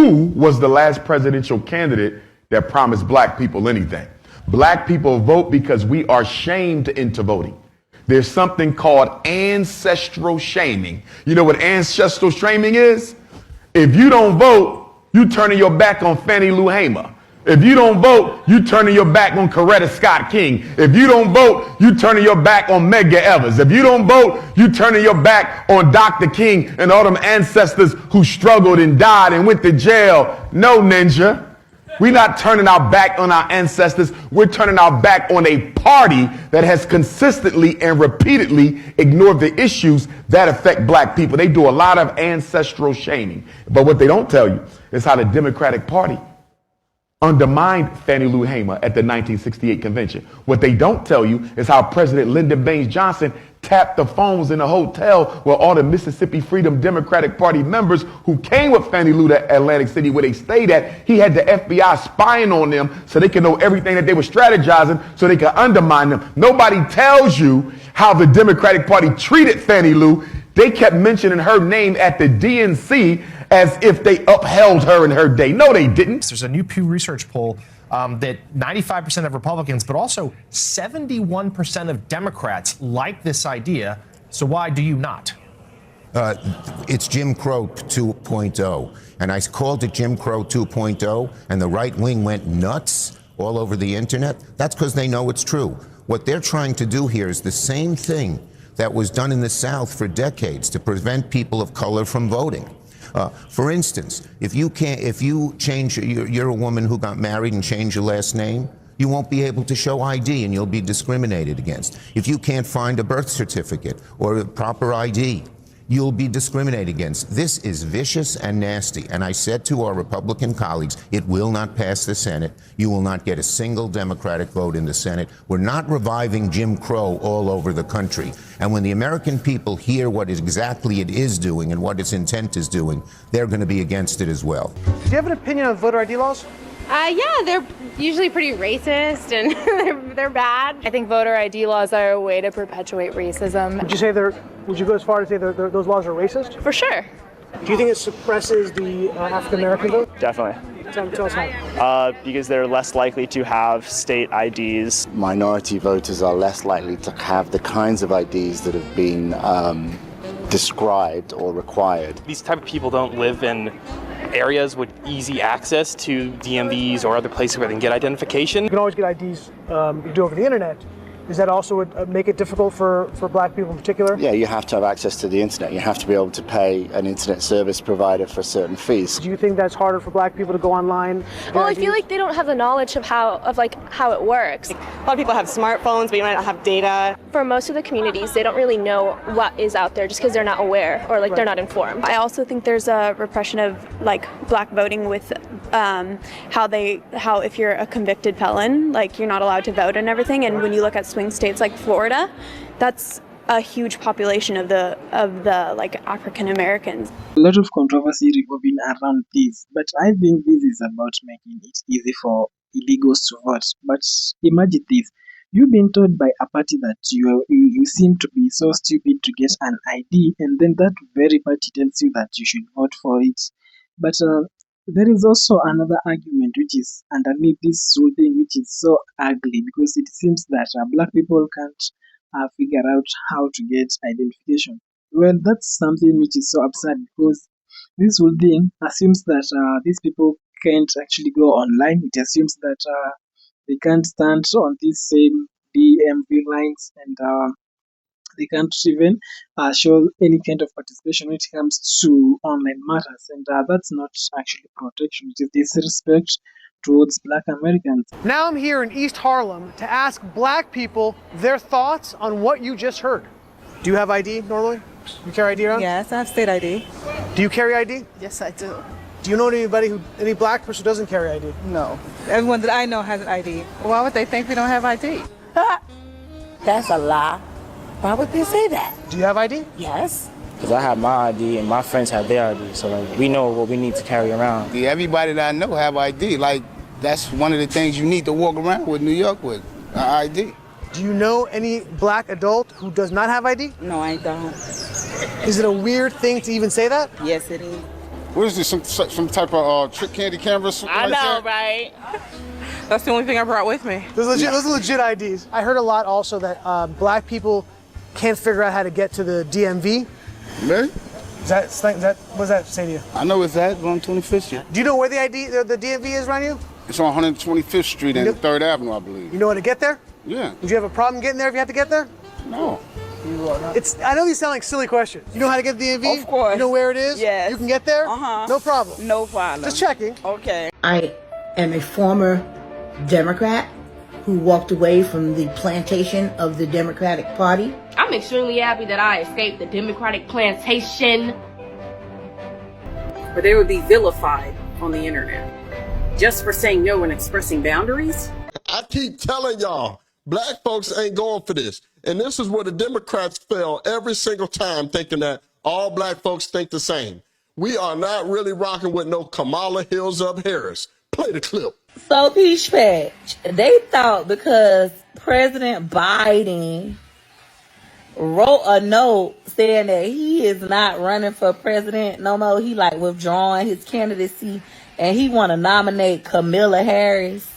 Who was the last presidential candidate that promised black people anything? Black people vote because we are shamed into voting. There's something called ancestral shaming. You know what ancestral shaming is? If you don't vote, you turning your back on Fannie Lou Hamer. If you don't vote, you turning your back on Coretta Scott King. If you don't vote, you turning your back on Medgar Evers. If you don't vote, you turning your back on Dr. King and all them ancestors who struggled and died and went to jail. No, ninja. We're not turning our back on our ancestors. We're turning our back on a party that has consistently and repeatedly ignored the issues that affect black people. They do a lot of ancestral shaming. But what they don't tell you is how the Democratic Party undermined Fannie Lou Hamer at the 1968 convention. What they don't tell you is how President Lyndon Baines Johnson tapped the phones in a hotel where all the Mississippi Freedom Democratic Party members who came with Fannie Lou to Atlantic City where they stayed at, he had the FBI spying on them so they could know everything that they were strategizing so they could undermine them. Nobody tells you how the Democratic Party treated Fannie Lou. They kept mentioning her name at the DNC as if they upheld her in her day. No, they didn't. There's a new Pew Research poll that 95% of Republicans, but also 71% of Democrats like this idea. So why do you not? It's Jim Crow 2.0. And I called it Jim Crow 2.0, and the right wing went nuts all over the internet. That's because they know it's true. What they're trying to do here is the same thing that was done in the South for decades to prevent people of color from voting. For instance, if you change, you're a woman who got married and changed your last name, you won't be able to show ID and you'll be discriminated against. If you can't find a birth certificate or a proper ID, you'll be discriminated against. This is vicious and nasty. And I said to our Republican colleagues, it will not pass the Senate. You will not get a single Democratic vote in the Senate. We're not reviving Jim Crow all over the country. And when the American people hear what exactly it is doing and what its intent is doing, they're going to be against it as well. Do you have an opinion on voter ID laws? Yeah, they're usually pretty racist and they're bad. I think voter ID laws are a way to perpetuate racism. Would you go as far as say those laws are racist? For sure. Do you think it suppresses the African American vote? Definitely. Tell us how. Because they're less likely to have state IDs. Minority voters are less likely to have the kinds of IDs that have been described or required. These type of people don't live in areas with easy access to DMVs or other places where they can get identification. You can always get IDs you do over the internet. Does that also make it difficult for black people in particular? Yeah, you have to have access to the internet. You have to be able to pay an internet service provider for certain fees. Do you think that's harder for black people to go online? Well, I feel like they don't have the knowledge of how it works. A lot of people have smartphones, but you might not have data. For most of the communities, they don't really know what is out there just because they're not aware or they're not informed. I also think there's a repression of black voting with how if you're a convicted felon, you're not allowed to vote and everything. And when you look at swing states like Florida, that's a huge population of the African Americans. A lot of controversy revolving around this, but I think this is about making it easy for illegals to vote. But imagine this. You've been told by a party that you seem to be so stupid to get an ID, and then that very party tells you that you should vote for it. But there is also another argument which is underneath this whole thing, which is so ugly, because it seems that black people can't figure out how to get identification. Well, that's something which is so absurd, because this whole thing assumes that these people can't actually go online. It assumes that they can't stand on these same DMV lines, and they can't even show any kind of participation when it comes to online matters. And that's not actually protection, it is disrespect towards black Americans. Now I'm here in East Harlem to ask black people their thoughts on what you just heard. Do you have ID normally? You carry ID around? Yes, I have state ID. Do you carry ID? Yes, I do. Do you know any black person who doesn't carry ID? No. Everyone that I know has an ID. Why would they think we don't have ID? That's a lie. Why would they say that? Do you have ID? Yes. Because I have my ID and my friends have their ID, so we know what we need to carry around. Everybody that I know have ID. That's one of the things you need to walk around with New York with, an ID. Do you know any black adult who does not have ID? No, I don't. Is it a weird thing to even say that? Yes, it is. What is this? Some type of trick candy camera? Something I like know, that? right? That's the only thing I brought with me. Those are legit IDs. I heard a lot also that black people can't figure out how to get to the DMV. Really? What does that say to you? I know it's at on 25th Street. Do you know where the DMV is around you? It's on 125th Street and 3rd Avenue, I believe. You know how to get there? Yeah. Would you have a problem getting there if you had to get there? No. I know these sound like silly questions. You know how to get to the DMV? Of course. You know where it is? Yes. You can get there? Uh-huh. No problem. No problem. Just checking. Okay. I am a former Democrat who walked away from the plantation of the Democratic Party. I'm extremely happy that I escaped the Democratic plantation. But they would be vilified on the internet just for saying no and expressing boundaries. I keep telling y'all, black folks ain't going for this. And this is where the Democrats fail every single time, thinking that all black folks think the same. We are not really rocking with no Kamala Hills up Harris. Play the clip. So, Peach Patch, they thought because President Biden wrote a note saying that he is not running for president no more, he like withdrawing his candidacy, and he want to nominate Kamala Harris,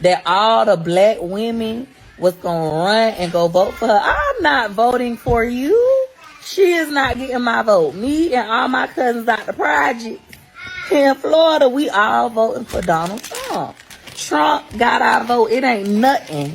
that all the black women was going to run and go vote for her. I'm not voting for you. She is not getting my vote. Me and all my cousins out the project here in Florida, we all voting for Donald Trump. Trump got our vote. It ain't nothing.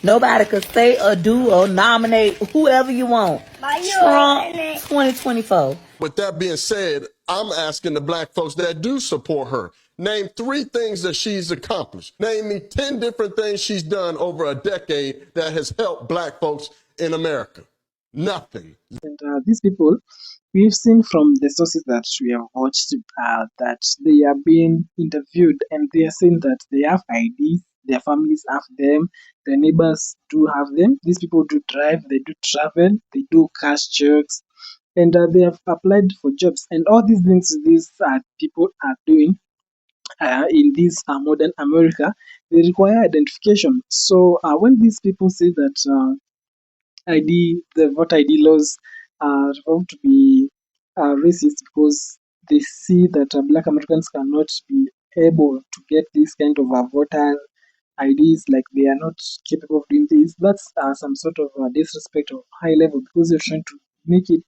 Nobody could say or do or nominate whoever you want. Trump 2024. With that being said, I'm asking the black folks that do support her, name 3 things that she's accomplished. Name me 10 different things she's done over a decade that has helped black folks in America. Nothing. And these people, we've seen from the sources that we have watched that they are being interviewed and they are saying that they have IDs, their families have them, their neighbors do have them. These people do drive, they do travel, they do cash checks, and they have applied for jobs. And all these things these people are doing in this modern America, they require identification. So when these people say that the voter ID laws are found to be racist because they see that black Americans cannot be able to get this kind of voter IDs, like they are not capable of doing this. That's some sort of disrespect of high level because you're trying to make it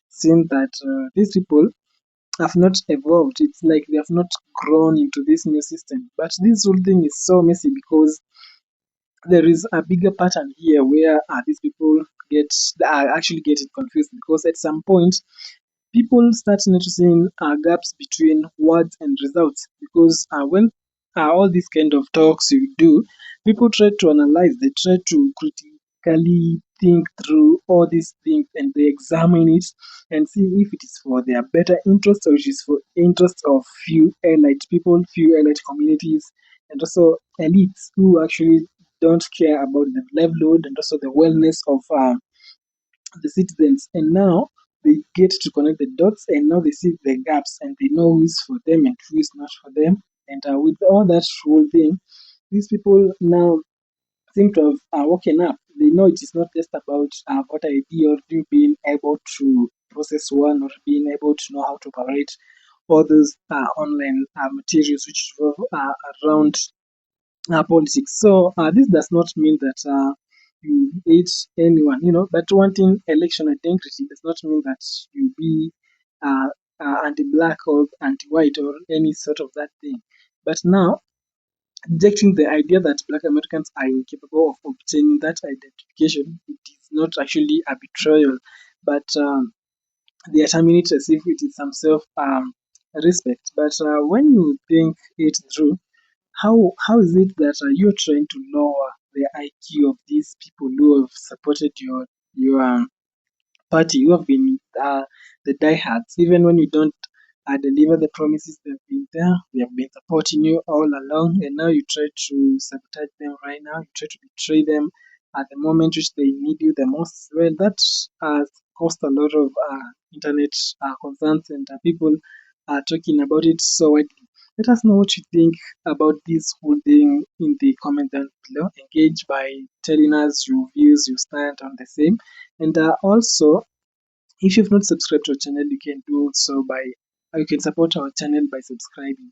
seem that these people have not evolved. It's like they have not grown into this new system. But this whole thing is so messy because there is a bigger pattern here where these people actually get it confused because at some point people start noticing gaps between words and results because when all these kind of talks you do, people try to analyze, they try to critically think through all these things and they examine it and see if it is for their better interest or it is for interest of few elite people, few elite communities, and also elites who actually don't care about the livelihood and also the wellness of the citizens. And now they get to connect the dots and now they see the gaps and they know who is for them and who is not for them. And with all that whole thing, these people now seem to have woken up. They know it is not just about voter ID or you being able to process one or being able to know how to operate all those online materials which revolve around politics. So this does not mean that you hate anyone, but wanting election integrity does not mean that you be anti-black or anti-white or any sort of that thing. But now, rejecting the idea that black Americans are incapable of obtaining that identification, it is not actually a betrayal, but they are terming it as if it is some self-respect. But when you think it through, how is it that you're trying to lower the IQ of these people who have supported your party, who have been the diehards, even when you don't deliver the promises they've been there, they have been supporting you all along, and now you try to sabotage them right now, you try to betray them at the moment which they need you the most. Well, that caused a lot of internet concerns and people are talking about it so widely. Let us know what you think about this whole thing in the comment down below. Engage by telling us your views, your stand on the same. And also, if you've not subscribed to our channel, you can do so by You can support our channel by subscribing.